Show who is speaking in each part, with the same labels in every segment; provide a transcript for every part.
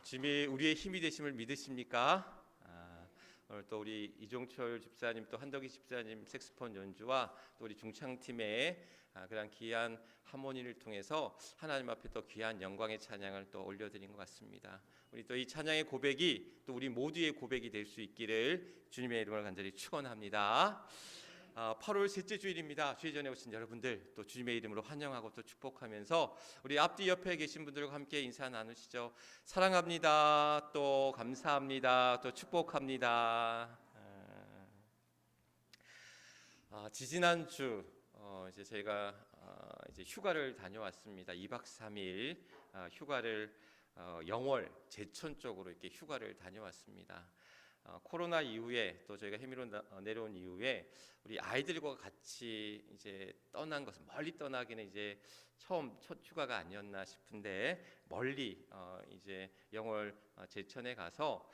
Speaker 1: 주님이 우리의 힘이 되심을 믿으십니까? 오늘 또 우리 이종철 집사님 또 한덕희 집사님 색소폰 연주와 또 우리 중창팀의 그런 귀한 하모니를 통해서 하나님 앞에 또 귀한 영광의 찬양을 또 올려드린 것 같습니다. 우리 또 이 찬양의 고백이 또 우리 모두의 고백이 될 수 있기를 주님의 이름으로 간절히 축원합니다. 8월 셋째 주일입니다. 주일 전에 오신 여러분들 또 주님의 이름으로 환영하고 또 축복하면서 우리 앞뒤 옆에 계신 분들과 함께 인사 나누시죠. 사랑합니다. 또 감사합니다. 또 축복합니다. 지지난주 이제 저희가 이제 휴가를 다녀왔습니다. 2박 3일 휴가를 영월 제천 쪽으로 이렇게 휴가를 다녀왔습니다. 코로나 이후에 또 저희가 해미로 내려온 이후에 우리 아이들과 같이 이제 떠난 것은 멀리 떠나기는 이제 첫 휴가가 아니었나 싶은데 멀리 이제 영월 제천에 가서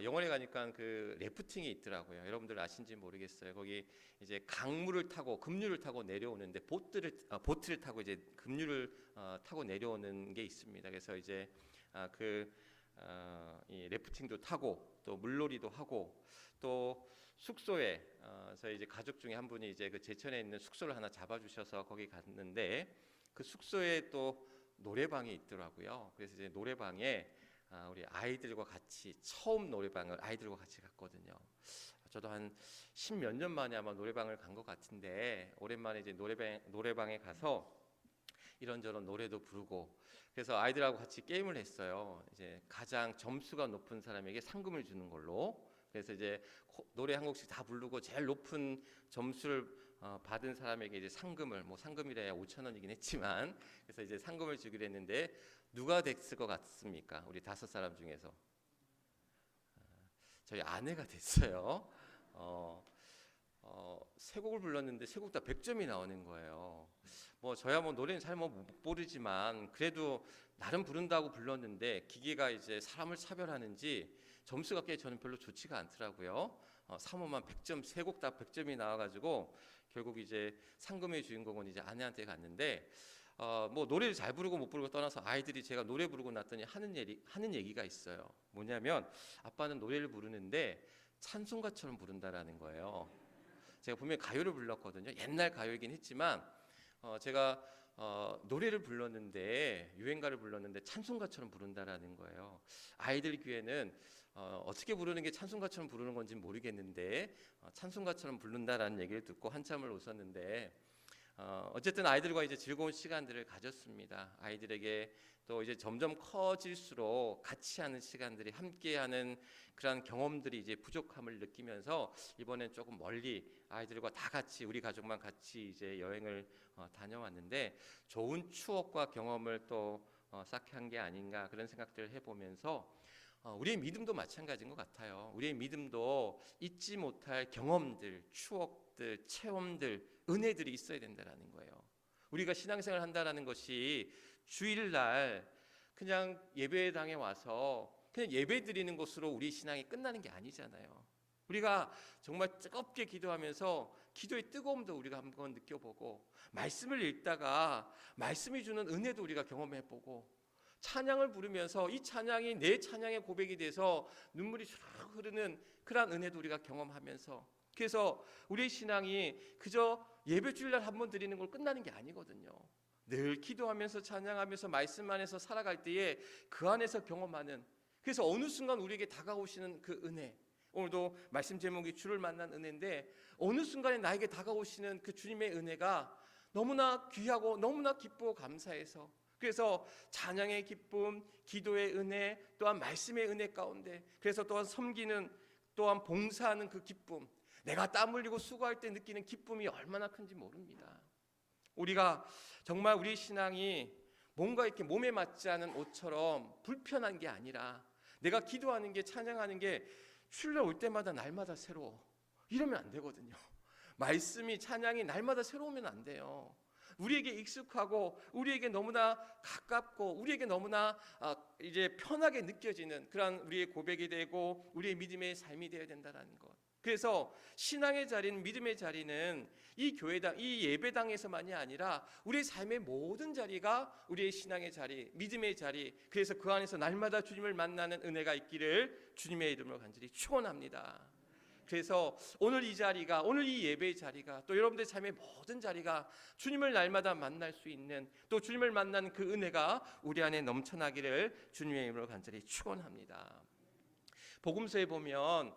Speaker 1: 영월에 가니까 그 래프팅이 있더라고요. 여러분들 아신지 모르겠어요. 거기 이제 강물을 타고 급류를 타고 내려오는데 보트를 타고 이제 급류를 타고 내려오는 게 있습니다. 그래서 이제 이 래프팅도 타고 또 물놀이도 하고 또 숙소에 저희 이제 가족 중에 한 분이 이제 그 제천에 있는 숙소를 하나 잡아주셔서 거기 갔는데 그 숙소에 또 노래방이 있더라고요. 그래서 이제 노래방에 우리 아이들과 같이 처음 노래방을 아이들과 같이 갔거든요. 저도 한 10몇 년 만에 아마 노래방을 간 것 같은데 오랜만에 이제 노래방에 가서 이런저런 노래도 부르고 그래서 아이들하고 같이 게임을 했어요. 이제 가장 점수가 높은 사람에게 상금을 주는 걸로. 그래서 이제 노래 한 곡씩 다 부르고 제일 높은 점수를 받은 사람에게 이제 상금을 상금이래야 5,000원이긴 했지만 그래서 이제 상금을 주기로 했는데 누가 됐을 것 같습니까? 우리 5사람 중에서 저희 아내가 됐어요. 세 곡을 불렀는데 세 곡 다 100점이 나오는 거예요. 저야 노래는 잘 못 부르지만 그래도 나름 부른다고 불렀는데 기계가 이제 사람을 차별하는지 점수가 꽤 저는 별로 좋지가 않더라고요. 3호만 100점 세 곡 다 100점이 나와가지고 결국 이제 상금의 주인공은 이제 아내한테 갔는데 노래를 잘 부르고 못 부르고 떠나서 아이들이 제가 노래 부르고 났더니 하는 얘기가 있어요. 뭐냐면 아빠는 노래를 부르는데 찬송가처럼 부른다라는 거예요. 제가 분명히 가요를 불렀거든요. 옛날 가요이긴 했지만 제가 노래를 불렀는데 유행가를 불렀는데 찬송가처럼 부른다라는 거예요. 아이들 귀에는 어떻게 부르는 게 찬송가처럼 부르는 건지 모르겠는데 찬송가처럼 부른다라는 얘기를 듣고 한참을 웃었는데 어쨌든 아이들과 이제 즐거운 시간들을 가졌습니다. 아이들에게 또 이제 점점 커질수록 같이 하는 시간들이 함께하는 그런 경험들이 이제 부족함을 느끼면서 이번엔 조금 멀리 아이들과 다 같이 우리 가족만 같이 이제 여행을 다녀왔는데 좋은 추억과 경험을 또 쌓게 한 게 아닌가 그런 생각들을 해보면서 우리의 믿음도 마찬가지인 것 같아요. 우리의 믿음도 잊지 못할 경험들, 추억들, 체험들, 은혜들이 있어야 된다는 거예요. 우리가 신앙생활을 한다는 것이 주일날 그냥 예배당에 와서 그냥 예배 드리는 것으로 우리 신앙이 끝나는 게 아니잖아요. 우리가 정말 뜨겁게 기도하면서 기도의 뜨거움도 우리가 한번 느껴보고 말씀을 읽다가 말씀이 주는 은혜도 우리가 경험해보고 찬양을 부르면서 이 찬양이 내 찬양의 고백이 돼서 눈물이 쫙 흐르는 그런 은혜도 우리가 경험하면서 그래서 우리의 신앙이 그저 예배 주일날 한 번 드리는 걸 끝나는 게 아니거든요. 늘 기도하면서 찬양하면서 말씀 안에서 살아갈 때에 그 안에서 경험하는 그래서 어느 순간 우리에게 다가오시는 그 은혜 오늘도 말씀 제목이 주를 만난 은혜인데 어느 순간에 나에게 다가오시는 그 주님의 은혜가 너무나 귀하고 너무나 기쁘고 감사해서 그래서 찬양의 기쁨, 기도의 은혜, 또한 말씀의 은혜 가운데 그래서 또한 섬기는 또한 봉사하는 그 기쁨 내가 땀 흘리고 수고할 때 느끼는 기쁨이 얼마나 큰지 모릅니다. 우리가 정말 우리 신앙이 뭔가 이렇게 몸에 맞지 않은 옷처럼 불편한 게 아니라 내가 기도하는 게 찬양하는 게 주일날 올 때마다 날마다 새로워 이러면 안 되거든요. 말씀이 찬양이 날마다 새로우면 안 돼요. 우리에게 익숙하고 우리에게 너무나 가깝고 우리에게 너무나 이제 편하게 느껴지는 그런 우리의 고백이 되고 우리의 믿음의 삶이 되어야 된다는 것. 그래서 신앙의 자리는, 믿음의 자리는 이 교회당, 이 예배당에서만이 아니라 우리의 삶의 모든 자리가 우리의 신앙의 자리, 믿음의 자리, 그래서 그 안에서 날마다 주님을 만나는 은혜가 있기를 주님의 이름으로 간절히 축원합니다. 그래서 오늘 이 자리가, 오늘 이 예배의 자리가, 또 여러분들의 삶의 모든 자리가 주님을 날마다 만날 수 있는, 또 주님을 만나는 그 은혜가 우리 안에 넘쳐나기를 주님의 이름으로 간절히 축원합니다. 복음서에 보면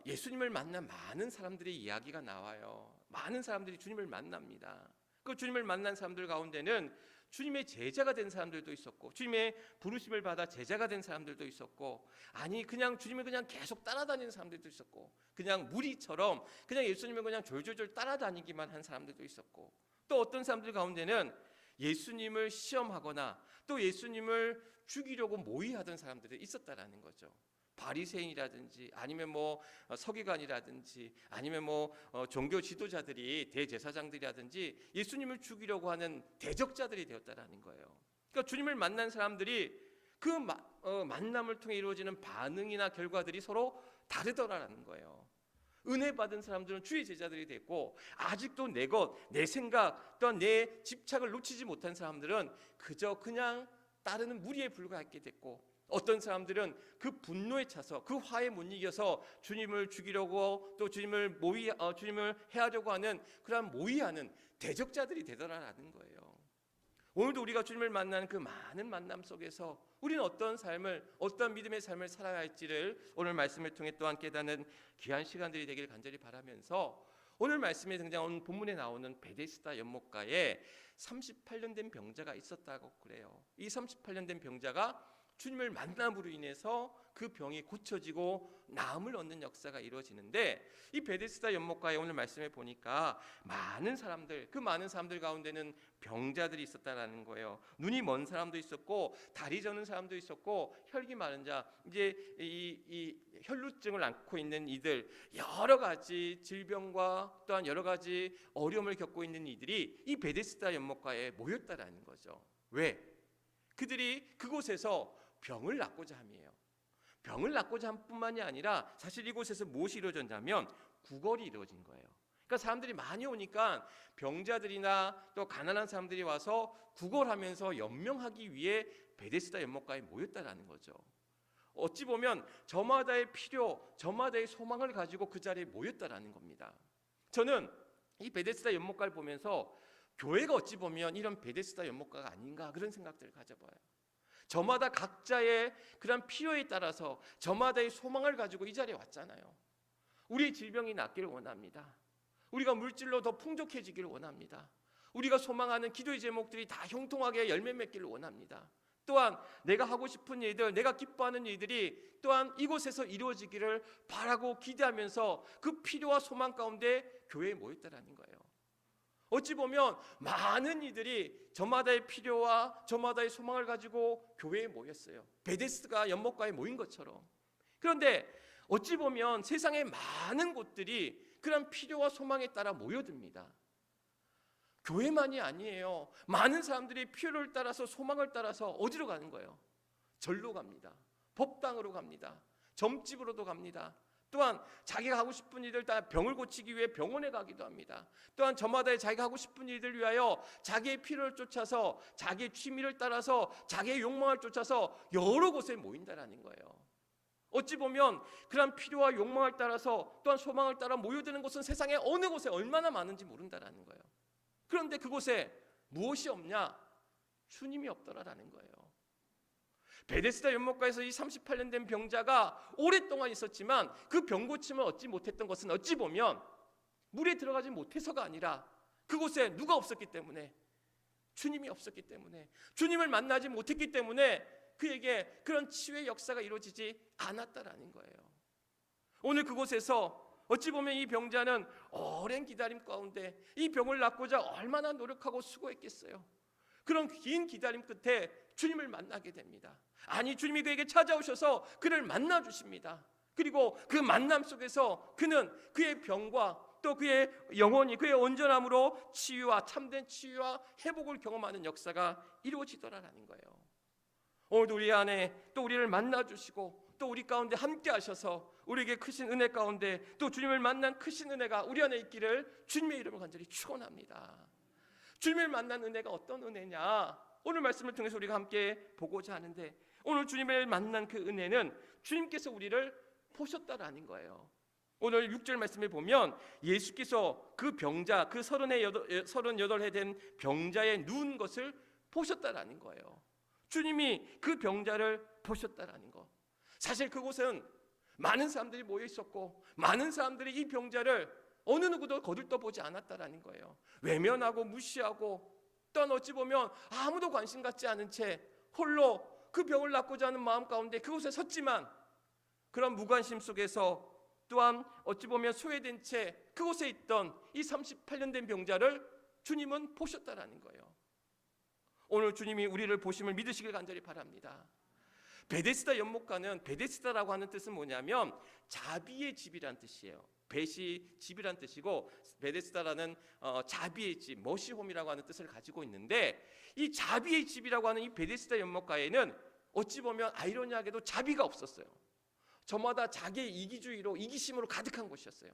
Speaker 1: 예수님을 만난 많은 사람들의 이야기가 나와요. 많은 사람들이 주님을 만납니다. 그 주님을 만난 사람들 가운데는 주님의 제자가 된 사람들도 있었고, 주님의 부르심을 받아 제자가 된 사람들도 있었고, 아니 그냥 주님을 그냥 계속 따라다니는 사람들도 있었고, 그냥 무리처럼 그냥 예수님을 그냥 졸졸졸 따라다니기만 한 사람들도 있었고, 또 어떤 사람들 가운데는 예수님을 시험하거나 또 예수님을 죽이려고 모의하던 사람들이 있었다라는 거죠. 바리새인이라든지 아니면 서기관이라든지 아니면 종교 지도자들이, 대제사장들이라든지 예수님을 죽이려고 하는 대적자들이 되었다라는 거예요. 그러니까 주님을 만난 사람들이 그 만남을 통해 이루어지는 반응이나 결과들이 서로 다르더라라는 거예요. 은혜 받은 사람들은 주의 제자들이 됐고, 아직도 내 것, 내 생각, 또한 내 집착을 놓치지 못한 사람들은 그저 그냥 따르는 무리에 불과하게 됐고, 어떤 사람들은 그 분노에 차서, 그 화에 못 이겨서 주님을 죽이려고, 또 주님을 해하려고 하는 그런 모의하는 대적자들이 되더라라는 거예요. 오늘도 우리가 주님을 만나는 그 많은 만남 속에서 우리는 어떤 삶을, 어떤 믿음의 삶을 살아야 할지를 오늘 말씀을 통해 또한 깨닫는 귀한 시간들이 되기를 간절히 바라면서, 오늘 말씀에 등장하는 본문에 나오는 베데스다 연못가에 38년 된 병자가 있었다고 그래요. 이 38년 된 병자가 주님을 만남으로 인해서 그 병이 고쳐지고 나음을 얻는 역사가 이루어지는데, 이 베데스다 연못가에 오늘 말씀해 보니까 많은 사람들, 그 많은 사람들 가운데는 병자들이 있었다라는 거예요. 눈이 먼 사람도 있었고, 다리 저는 사람도 있었고, 혈기 마른 자, 이제 이 혈루증을 앓고 있는 이들, 여러 가지 질병과 또한 여러 가지 어려움을 겪고 있는 이들이 이 베데스다 연못가에 모였다라는 거죠. 왜? 그들이 그곳에서 병을 낫고자 함이에요. 병을 낫고자 함 뿐만이 아니라 사실 이곳에서 무엇이 이루어졌냐면 구걸이 이루어진 거예요. 그러니까 사람들이 많이 오니까 병자들이나 또 가난한 사람들이 와서 구걸하면서 연명하기 위해 베데스다 연못가에 모였다라는 거죠. 어찌 보면 저마다의 필요, 저마다의 소망을 가지고 그 자리에 모였다라는 겁니다. 저는 이 베데스다 연못가를 보면서 교회가 어찌 보면 이런 베데스다 연못가가 아닌가, 그런 생각들을 가져봐요. 저마다 각자의 그런 필요에 따라서 저마다의 소망을 가지고 이 자리에 왔잖아요. 우리의 질병이 낫기를 원합니다. 우리가 물질로 더 풍족해지기를 원합니다. 우리가 소망하는 기도의 제목들이 다 형통하게 열매 맺기를 원합니다. 또한 내가 하고 싶은 일들, 내가 기뻐하는 일들이 또한 이곳에서 이루어지기를 바라고 기대하면서 그 필요와 소망 가운데 교회에 모였다라는 거예요. 어찌 보면 많은 이들이 저마다의 필요와 저마다의 소망을 가지고 교회에 모였어요. 베데스다 연못가에 모인 것처럼. 그런데 어찌 보면 세상의 많은 곳들이 그런 필요와 소망에 따라 모여듭니다. 교회만이 아니에요. 많은 사람들이 필요를 따라서, 소망을 따라서 어디로 가는 거예요? 절로 갑니다. 법당으로 갑니다. 점집으로도 갑니다. 또한 자기가 하고 싶은 일들, 다 병을 고치기 위해 병원에 가기도 합니다. 또한 저마다의 자기가 하고 싶은 일들 위하여 자기의 필요를 쫓아서, 자기의 취미를 따라서, 자기의 욕망을 쫓아서 여러 곳에 모인다라는 거예요. 어찌 보면 그런 필요와 욕망을 따라서, 또한 소망을 따라 모여드는 곳은 세상에 어느 곳에 얼마나 많은지 모른다라는 거예요. 그런데 그곳에 무엇이 없냐? 주님이 없더라라는 거예요. 베데스다 연못가에서 이 38년 된 병자가 오랫동안 있었지만 그 병 고침을 얻지 못했던 것은 어찌 보면 물에 들어가지 못해서가 아니라 그곳에 누가 없었기 때문에, 주님이 없었기 때문에, 주님을 만나지 못했기 때문에 그에게 그런 치유의 역사가 이루어지지 않았다라는 거예요. 오늘 그곳에서 어찌 보면 이 병자는 오랜 기다림 가운데 이 병을 낫고자 얼마나 노력하고 수고했겠어요. 그런 긴 기다림 끝에 주님을 만나게 됩니다. 아니, 주님이 그에게 찾아오셔서 그를 만나 주십니다. 그리고 그 만남 속에서 그는 그의 병과 또 그의 영혼이, 그의 온전함으로 치유와, 참된 치유와 회복을 경험하는 역사가 이루어지더라라는 거예요. 오늘도 우리 안에 또 우리를 만나 주시고 또 우리 가운데 함께 하셔서 우리에게 크신 은혜 가운데 또 주님을 만난 크신 은혜가 우리 안에 있기를 주님의 이름으로 간절히 축원합니다. 주님을 만난 은혜가 어떤 은혜냐? 오늘 말씀을 통해서 우리가 함께 보고자 하는데, 오늘 주님을 만난 그 은혜는 주님께서 우리를 보셨다라는 거예요. 오늘 6절 말씀에 보면 예수께서 그 병자, 그 38해 된 병자의 누운 것을 보셨다라는 거예요. 주님이 그 병자를 보셨다라는 거. 사실 그곳은 많은 사람들이 모여 있었고 많은 사람들이 이 병자를 어느 누구도 거들떠보지 않았다라는 거예요. 외면하고 무시하고, 또한 어찌 보면 아무도 관심 갖지 않은 채 홀로 그 병을 낫고자 하는 마음 가운데 그곳에 섰지만, 그런 무관심 속에서 또한 어찌 보면 소외된 채 그곳에 있던 이 38년 된 병자를 주님은 보셨다라는 거예요. 오늘 주님이 우리를 보심을 믿으시길 간절히 바랍니다. 베데스다 연못가는, 베데스다라고 하는 뜻은 뭐냐면 자비의 집이란 뜻이에요. 벳이 집이란 뜻이고, 베데스다라는 자비의 집, 머시홈이라고 하는 뜻을 가지고 있는데, 이 자비의 집이라고 하는 이 베데스다 연못가에는 어찌 보면 아이러니하게도 자비가 없었어요. 저마다 자기의 이기주의로, 이기심으로 가득한 곳이었어요.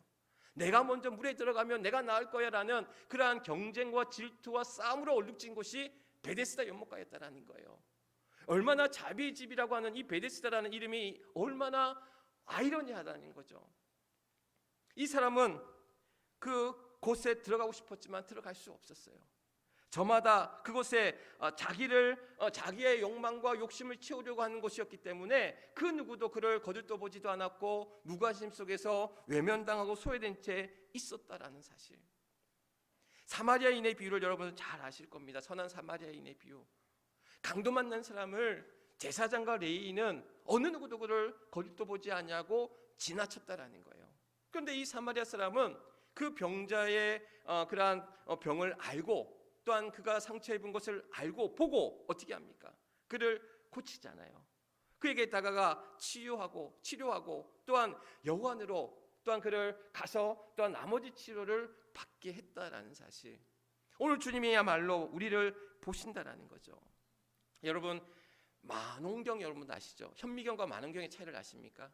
Speaker 1: 내가 먼저 물에 들어가면 내가 나을 거야 라는 그러한 경쟁과 질투와 싸움으로 얼룩진 곳이 베데스다 연못가였다라는 거예요. 얼마나 자비의 집이라고 하는 이 베데스다라는 이름이 얼마나 아이러니하다는 거죠. 이 사람은 그 곳에 들어가고 싶었지만 들어갈 수 없었어요. 저마다 그곳에 자기의 욕망과 욕심을 채우려고 하는 곳이었기 때문에 그 누구도 그를 거들떠보지도 않았고 무관심 속에서 외면당하고 소외된 채 있었다라는 사실. 사마리아인의 비유를 여러분은 잘 아실 겁니다. 선한 사마리아인의 비유. 강도 만난 사람을 제사장과 레위인은 어느 누구도 그를 거들떠보지 않냐고 지나쳤다라는 거예요. 그런데 이 사마리아 사람은 그 병자의 그러한 병을 알고, 또한 그가 상처 입은 것을 알고 보고 어떻게 합니까? 그를 고치잖아요. 그에게 다가가 치료하고 또한 여호와으로 또한 그를 가서 또한 나머지 치료를 받게 했다라는 사실. 오늘 주님이야말로 우리를 보신다라는 거죠. 여러분, 만홍경 여러분 아시죠? 현미경과 만홍경의 차이를 아십니까?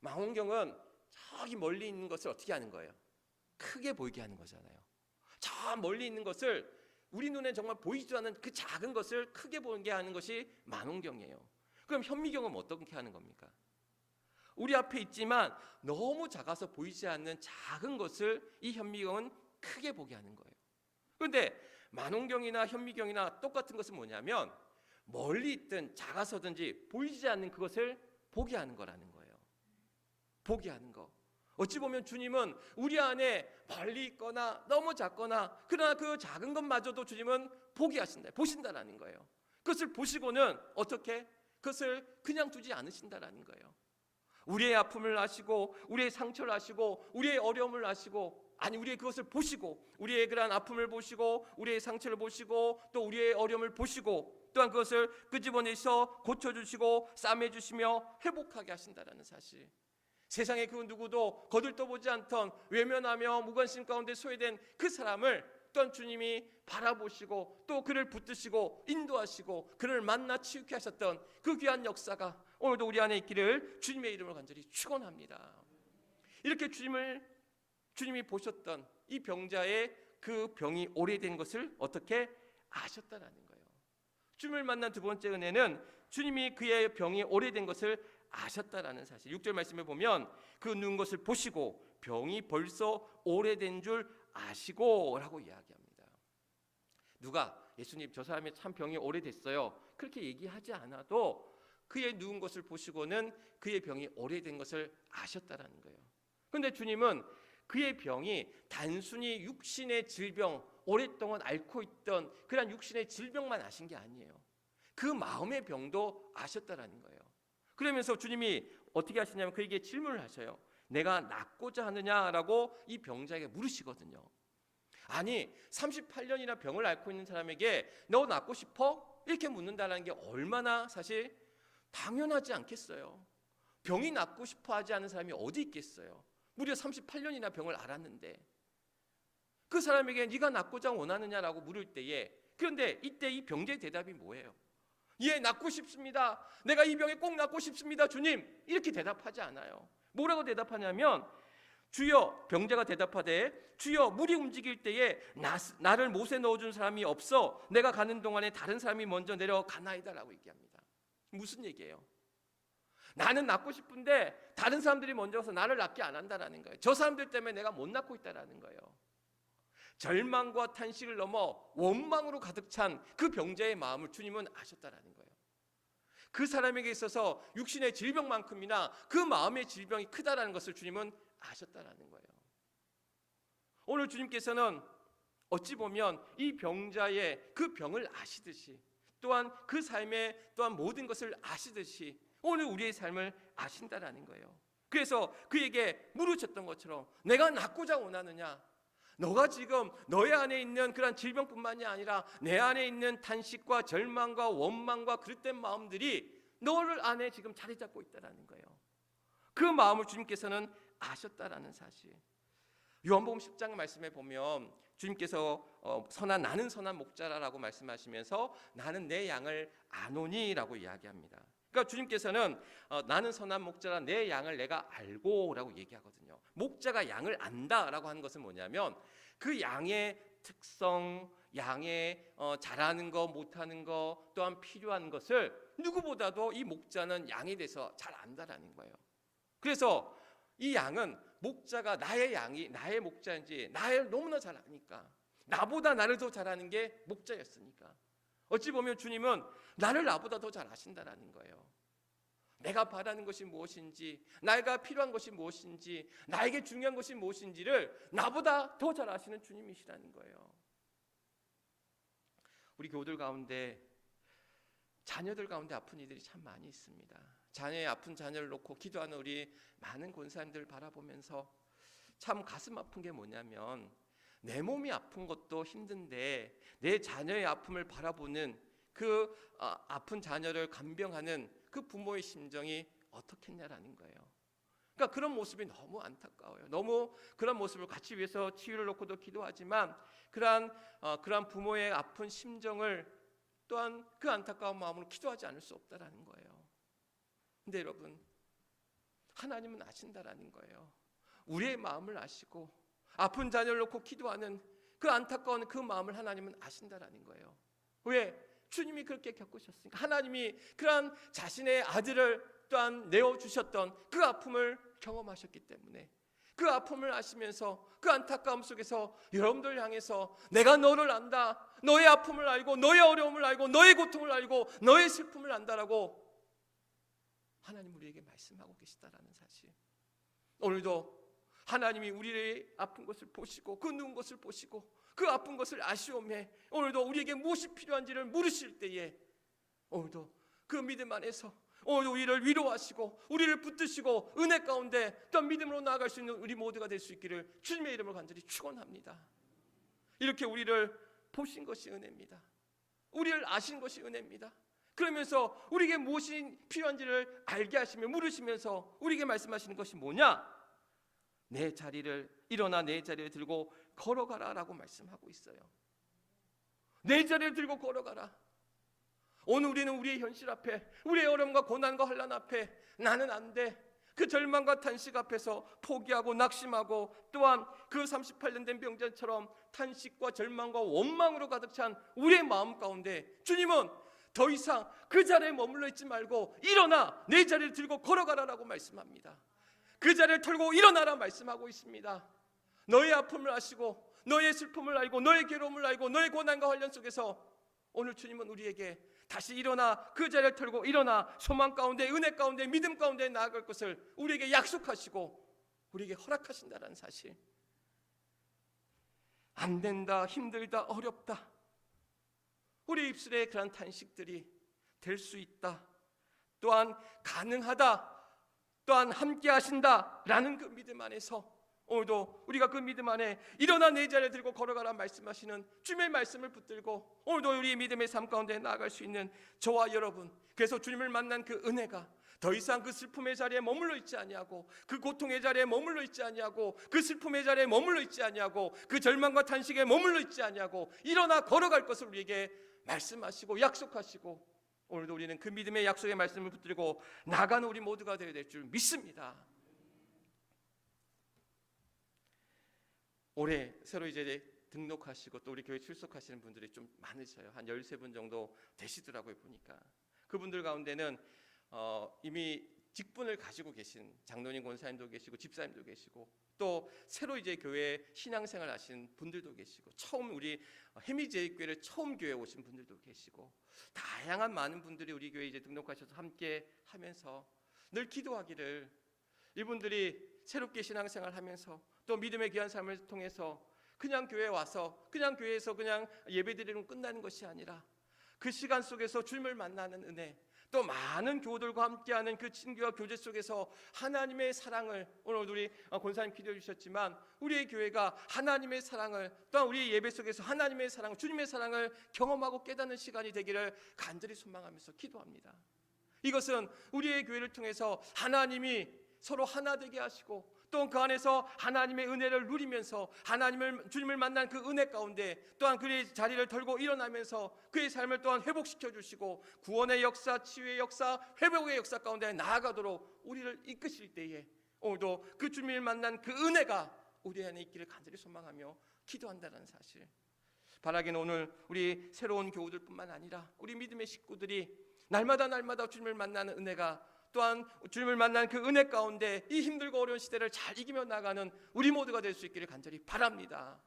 Speaker 1: 만홍경은 저기 멀리 있는 것을 어떻게 하는 거예요? 크게 보이게 하는 거잖아요. 저 멀리 있는 것을, 우리 눈에 정말 보이지도 않는 그 작은 것을 크게 보게 하는 것이 만홍경이에요. 그럼 현미경은 어떻게 하는 겁니까? 우리 앞에 있지만 너무 작아서 보이지 않는 작은 것을 이 현미경은 크게 보게 하는 거예요. 그런데 만홍경이나 현미경이나 똑같은 것은 뭐냐면 멀리 있든 작아서든지 보이지 않는 그것을 보게 하는 거라는 거예요. 보게 하는 거. 어찌 보면 주님은 우리 안에 멀리 있거나 너무 작거나, 그러나 그 작은 것마저도 주님은 보게 하신다, 보신다라는 거예요. 그것을 보시고는 어떻게? 그것을 그냥 두지 않으신다라는 거예요. 우리의 아픔을 아시고, 우리의 상처를 아시고, 우리의 어려움을 아시고, 아니 우리의 그것을 보시고, 우리의 그러한 아픔을 보시고, 우리의 상처를 보시고, 또 우리의 어려움을 보시고, 또한 그것을 끄집어내서 고쳐주시고 싸매주시며 회복하게 하신다라는 사실. 세상에 그 누구도 거들떠보지 않던, 외면하며 무관심 가운데 소외된 그 사람을 또한 주님이 바라보시고 또 그를 붙드시고 인도하시고 그를 만나 치유케 하셨던 그 귀한 역사가 오늘도 우리 안에 있기를 주님의 이름으로 간절히 축원합니다. 이렇게 주님이 보셨던 이 병자의 그 병이 오래된 것을 어떻게 아셨다라는 거예요. 주님을 만난 두 번째 은혜는 주님이 그의 병이 오래된 것을 아셨다라는 사실. 6절 말씀에 보면 그 누운 것을 보시고 병이 벌써 오래된 줄 아시고 라고 이야기합니다. 누가 예수님 저 사람이 참 병이 오래됐어요 그렇게 얘기하지 않아도 그의 누운 것을 보시고는 그의 병이 오래된 것을 아셨다라는 거예요. 그런데 주님은 그의 병이 단순히 육신의 질병, 오랫동안 앓고 있던 그런 육신의 질병만 아신 게 아니에요. 그 마음의 병도 아셨다라는 거예요. 그러면서 주님이 어떻게 하시냐면 그에게 질문을 하셔요. 내가 낫고자 하느냐라고 이 병자에게 물으시거든요. 아니 38년이나 병을 앓고 있는 사람에게 너 낫고 싶어? 이렇게 묻는다는 게 얼마나 사실 당연하지 않겠어요. 병이 낫고 싶어 하지 않은 사람이 어디 있겠어요. 무려 38년이나 병을 앓았는데 그 사람에게 네가 낫고자 원하느냐라고 물을 때에, 그런데 이때 이 병자의 대답이 뭐예요? 예, 낫고 싶습니다. 내가 이 병에 꼭 낫고 싶습니다, 주님. 이렇게 대답하지 않아요. 뭐라고 대답하냐면, 주여, 병자가 대답하되 주여, 물이 움직일 때에 나를 못에 넣어준 사람이 없어 내가 가는 동안에 다른 사람이 먼저 내려가나이다라고 얘기합니다. 무슨 얘기예요? 나는 낫고 싶은데 다른 사람들이 먼저 와서 나를 낫게 안 한다라는 거예요. 저 사람들 때문에 내가 못 낫고 있다라는 거예요. 절망과 탄식을 넘어 원망으로 가득 찬 그 병자의 마음을 주님은 아셨다라는 거예요. 그 사람에게 있어서 육신의 질병만큼이나 그 마음의 질병이 크다라는 것을 주님은 아셨다라는 거예요. 오늘 주님께서는 어찌 보면 이 병자의 그 병을 아시듯이, 또한 그 삶의 또한 모든 것을 아시듯이 오늘 우리의 삶을 아신다라는 거예요. 그래서 그에게 물으셨던 것처럼, 내가 낫고자 원하느냐? 너가 지금 너의 안에 있는 그런 질병뿐만이 아니라 내 안에 있는 탄식과 절망과 원망과 그릇된 마음들이 너를 안에 지금 자리 잡고 있다라는 거예요. 그 마음을 주님께서는 아셨다라는 사실. 요한복음 10장 말씀에 보면 주님께서 나는 선한 목자라라고 말씀하시면서 나는 내 양을 아노니라고 이야기합니다. 그러니까 주님께서는 나는 선한 목자라, 내 양을 내가 알고라고 얘기하거든요. 목자가 양을 안다라고 하는 것은 뭐냐면 그 양의 특성, 양의 잘하는 거, 못하는 거, 또한 필요한 것을 누구보다도 이 목자는 양에 대해서 잘 안다라는 거예요. 그래서 이 양은 목자가 나의 양이 나의 목자인지 나를 너무나 잘 아니까, 나보다 나를 더 잘 아는 게 목자였으니까 어찌 보면 주님은 나를 나보다 더 잘 아신다라는 거예요. 내가 바라는 것이 무엇인지, 나에게 필요한 것이 무엇인지, 나에게 중요한 것이 무엇인지를 나보다 더 잘 아시는 주님이시라는 거예요. 우리 교우들 가운데, 자녀들 가운데 아픈 이들이 참 많이 있습니다. 자녀의 아픈 자녀를 놓고 기도하는 우리 많은 권사님들 바라보면서 참 가슴 아픈 게 뭐냐면, 내 몸이 아픈 것도 힘든데 내 자녀의 아픔을 바라보는 그 아픈 자녀를 간병하는 그 부모의 심정이 어떻겠냐라는 거예요. 그러니까 그런 모습이 너무 안타까워요. 너무 그런 모습을 같이 위해서 치유를 놓고도 기도하지만 그러한 부모의 아픈 심정을 또한 그 안타까운 마음으로 기도하지 않을 수 없다라는 거예요. 근데 여러분, 하나님은 아신다라는 거예요. 우리의 마음을 아시고 아픈 자녀를 놓고 기도하는 그 안타까운 그 마음을 하나님은 아신다라는 거예요. 왜? 주님이 그렇게 겪으셨으니까. 하나님이 그러한 자신의 아들을 또한 내어주셨던 그 아픔을 경험하셨기 때문에 그 아픔을 아시면서 그 안타까움 속에서 여러분들 향해서 내가 너를 안다, 너의 아픔을 알고 너의 어려움을 알고 너의 고통을 알고 너의 슬픔을 안다라고 하나님 우리에게 말씀하고 계시다라는 사실. 오늘도 하나님이 우리의 아픈 것을 보시고 그 누운 것을 보시고 그 아픈 것을 아시오매 오늘도 우리에게 무엇이 필요한지를 물으실 때에 오늘도 그 믿음 안에서 오늘도 우리를 위로하시고 우리를 붙드시고 은혜 가운데 또 믿음으로 나아갈 수 있는 우리 모두가 될 수 있기를 주님의 이름으로 간절히 축원합니다. 이렇게 우리를 보신 것이 은혜입니다. 우리를 아신 것이 은혜입니다. 그러면서 우리에게 무엇이 필요한지를 알게 하시며 물으시면서 우리에게 말씀하시는 것이 뭐냐? 일어나 내 자리를 들고 걸어가라 라고 말씀하고 있어요. 내 자리를 들고 걸어가라. 오늘 우리는 우리의 현실 앞에, 우리의 어려움과 고난과 환난 앞에 나는 안 돼, 그 절망과 탄식 앞에서 포기하고 낙심하고 또한 그 38년 된 병자처럼 탄식과 절망과 원망으로 가득 찬 우리의 마음 가운데 주님은 더 이상 그 자리에 머물러 있지 말고 일어나 내 자리를 들고 걸어가라라고 말씀합니다. 그 자리를 털고 일어나라 말씀하고 있습니다. 너의 아픔을 아시고 너의 슬픔을 알고 너의 괴로움을 알고 너의 고난과 환난 속에서 오늘 주님은 우리에게 다시 일어나 그 자리를 털고 일어나 소망 가운데 은혜 가운데 믿음 가운데 나아갈 것을 우리에게 약속하시고 우리에게 허락하신다는 사실. 안 된다, 힘들다, 어렵다, 우리 입술에 그런 탄식들이 될 수 있다, 또한 가능하다, 또한 함께 하신다라는 그 믿음 안에서 오늘도 우리가 그 믿음 안에 일어나 내 자리를 들고 걸어가라 말씀하시는 주님의 말씀을 붙들고 오늘도 우리의 믿음의 삶 가운데 나아갈 수 있는 저와 여러분, 그래서 주님을 만난 그 은혜가 더 이상 그 슬픔의 자리에 머물러 있지 아니하고 그 고통의 자리에 머물러 있지 아니하고 그 슬픔의 자리에 머물러 있지 아니하고 그 절망과 탄식에 머물러 있지 아니하고 일어나 걸어갈 것을 우리에게 말씀하시고 약속하시고 오늘도 우리는 그 믿음의 약속의 말씀을 붙들고 나가는 우리 모두가 되어야 될 줄 믿습니다. 올해 새로 이제 등록하시고 또 우리 교회 출석하시는 분들이 좀 많으셔요. 한 13분 정도 되시더라고요, 보니까. 그분들 가운데는 이미 직분을 가지고 계신 장로님, 권사님도 계시고 집사님도 계시고 또 새로 이제 교회 신앙생활 하신 분들도 계시고 처음 우리 해미제일교회를 처음 교회에 오신 분들도 계시고 다양한 많은 분들이 우리 교회에 이제 등록하셔서 함께 하면서 늘 기도하기를, 이분들이 새롭게 신앙생활 하면서 또 믿음의 귀한 삶을 통해서 그냥 교회에 와서 그냥 교회에서 그냥 예배드리면 끝나는 것이 아니라 그 시간 속에서 주님을 만나는 은혜, 또 많은 교우들과 함께하는 그 친교와 교제 속에서 하나님의 사랑을, 오늘 우리 권사님 기도해 주셨지만 우리의 교회가 하나님의 사랑을, 또한 우리의 예배 속에서 하나님의 사랑, 주님의 사랑을 경험하고 깨닫는 시간이 되기를 간절히 소망하면서 기도합니다. 이것은 우리의 교회를 통해서 하나님이 서로 하나 되게 하시고 또 그 안에서 하나님의 은혜를 누리면서 주님을 만난 그 은혜 가운데 또한 그의 자리를 털고 일어나면서 그의 삶을 또한 회복시켜 주시고 구원의 역사, 치유의 역사, 회복의 역사 가운데 나아가도록 우리를 이끄실 때에 오늘도 그 주님을 만난 그 은혜가 우리 안에 있기를 간절히 소망하며 기도한다는 사실, 바라기는 오늘 우리 새로운 교우들뿐만 아니라 우리 믿음의 식구들이 날마다 주님을 만나는 은혜가, 또한 주님을 만난 그 은혜 가운데 이 힘들고 어려운 시대를 잘 이기며 나가는 우리 모두가 될 수 있기를 간절히 바랍니다.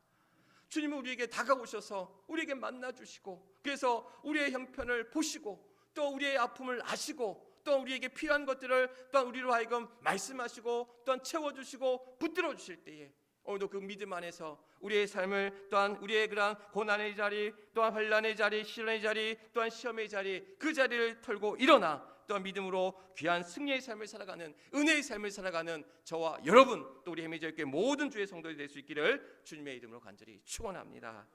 Speaker 1: 주님은 우리에게 다가오셔서 우리에게 만나주시고 그래서 우리의 형편을 보시고 또 우리의 아픔을 아시고 또 우리에게 필요한 것들을 또한 우리로 하여금 말씀하시고 또한 채워주시고 붙들어 주실 때에 오늘도 그 믿음 안에서 우리의 삶을, 또한 우리의 그런 고난의 자리, 또한 환난의 자리, 시련의 자리, 또한 시험의 자리, 그 자리를 털고 일어나 또한 믿음으로 귀한 승리의 삶을 살아가는, 은혜의 삶을 살아가는 저와 여러분, 또 우리 해미제일교회 모든 주의 성도들이 될 수 있기를 주님의 이름으로 간절히 축원합니다.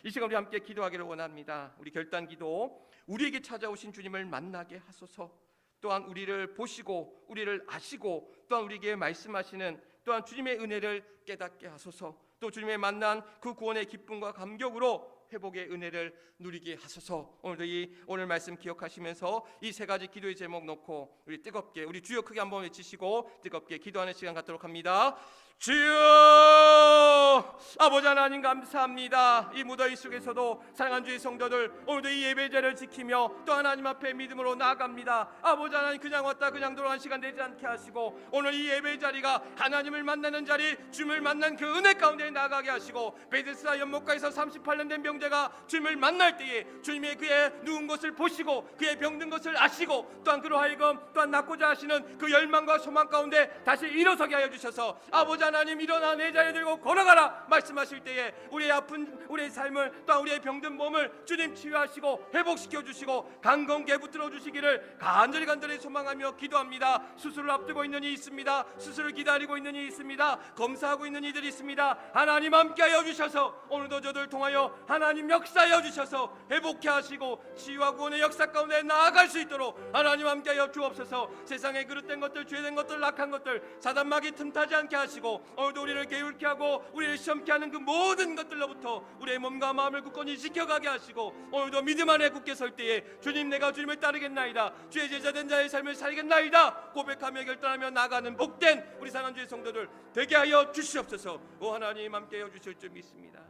Speaker 1: 이 시간 우리 함께 기도하기를 원합니다. 우리 결단 기도, 우리에게 찾아오신 주님을 만나게 하소서. 또한 우리를 보시고 우리를 아시고 또한 우리에게 말씀하시는 또한 주님의 은혜를 깨닫게 하소서. 또 주님의 만난 그 구원의 기쁨과 감격으로 회복의 은혜를 누리게 하소서. 오늘도 오늘 말씀 기억하시면서 이 세 가지 기도의 제목 놓고 우리 뜨겁게, 우리 주여 크게 한번 외치시고 뜨겁게 기도하는 시간 갖도록 합니다. 주여, 아버지 하나님 감사합니다. 이 무더위 속에서도 사랑하는 주의 성도들 오늘도 이 예배자를 지키며 또 하나님 앞에 믿음으로 나아갑니다. 아버지 하나님, 그냥 왔다 그냥 돌아간 시간 되지 않게 하시고 오늘 이 예배 자리가 하나님을 만나는 자리, 주님을 만난 그 은혜 가운데 나아가게 하시고 베데스다 연못가에서 38년 된 병자가 주님을 만날 때에 주님의 그의 누운 것을 보시고 그의 병든 것을 아시고 또한 그로 하여금 또한 낫고자 하시는 그 열망과 소망 가운데 다시 일어서게 하여 주셔서 아버지 하나님, 일어나 내 자리 들고 걸어가라 말씀하실 때에 우리의 아픈 우리의 삶을, 또한 우리의 병든 몸을 주님 치유하시고 회복시켜 주시고 강건케 붙들어 주시기를 간절히 소망하며 기도합니다. 수술을 앞두고 있는 이 있습니다. 수술을 기다리고 있는 이 있습니다. 검사하고 있는 이들이 있습니다. 하나님 함께하여 주셔서 오늘도 저들 통하여 하나님 역사하여 주셔서 회복케 하시고 치유와 구원의 역사 가운데 나아갈 수 있도록 하나님 함께하여 주옵소서. 세상에 그릇된 것들, 죄된 것들, 악한 것들, 사단막이 틈타지 않게 하시고 오늘도 우리를 게을케 하고 우리를 시험케 하는 그 모든 것들로부터 우리의 몸과 마음을 굳건히 지켜가게 하시고 오늘도 믿음 안에 굳게 설 때에 주님, 내가 주님을 따르겠나이다, 주의 제자된 자의 삶을 살겠나이다 고백하며 결단하며 나가는 복된 우리 사랑하는 주의 성도들 되게 하여 주시옵소서. 오 하나님 함께하여 주실 줄 믿습니다.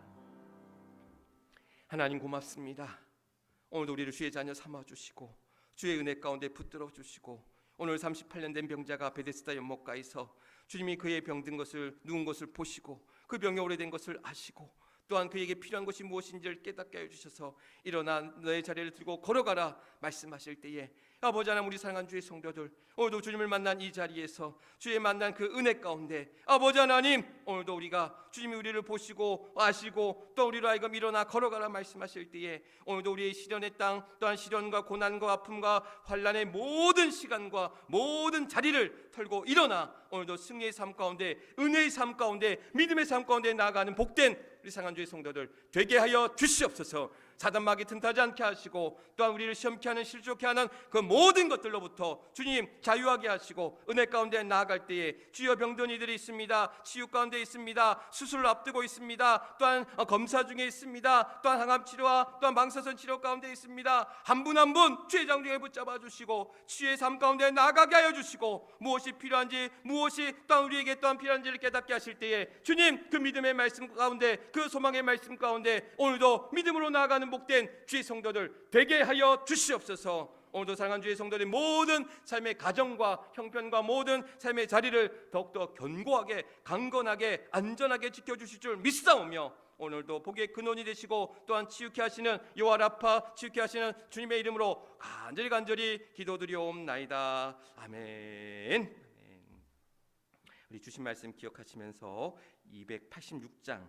Speaker 1: 하나님 고맙습니다. 오늘도 우리를 주의 자녀 삼아주시고 주의 은혜 가운데 붙들어 주시고 오늘 38년 된 병자가 베데스다 연못가에서 주님이 그의 병든 것을, 누운 것을 보시고 그 병이 오래된 것을 아시고 또한 그에게 필요한 것이 무엇인지를 깨닫게 해주셔서 일어나 너의 자리를 들고 걸어가라 말씀하실 때에 아버지 하나님, 우리 사랑하는 주의 성도들 오늘도 주님을 만난 이 자리에서 주의 만난 그 은혜 가운데 아버지 하나님, 오늘도 우리가 주님이 우리를 보시고 아시고 또 우리로 하여금 일어나 걸어가라 말씀하실 때에 오늘도 우리의 시련의 땅, 또한 시련과 고난과 아픔과 환난의 모든 시간과 모든 자리를 털고 일어나 오늘도 승리의 삶 가운데, 은혜의 삶 가운데, 믿음의 삶 가운데 나아가는 복된 우리 사랑하는 주의 성도들 되게 하여 주시옵소서. 사단마귀 틈타지 않게 하시고 또한 우리를 시험케 하는 실족케 하는 그 모든 것들로부터 주님 자유하게 하시고 은혜 가운데 나아갈 때에 주여 병든 이들이 있습니다. 치유 가운데 있습니다. 수술을 앞두고 있습니다. 또한 검사 중에 있습니다. 또한 항암 치료와 또한 망사선 치료 가운데 있습니다. 한 분 한 분 주의 장중에 붙잡아 주시고 주의 삶 가운데 나아가게 하여 주시고 무엇이 필요한지 무엇이 또한 우리에게 또한 필요한지를 깨닫게 하실 때에 주님 그 믿음의 말씀 가운데 그 소망의 말씀 가운데 오늘도 믿음으로 나아가는 복된 주의 성도들 되게 하여 주시옵소서. 오늘도 사랑하는 주의 성도들의 모든 삶의 가정과 형편과 모든 삶의 자리를 더욱더 견고하게 강건하게 안전하게 지켜주실 줄 믿사오며 오늘도 복의 근원이 되시고 또한 치유케 하시는 여호와 라파 치유케 하시는 주님의 이름으로 간절히 기도드리옵나이다. 아멘. 우리 주신 말씀 기억하시면서 286장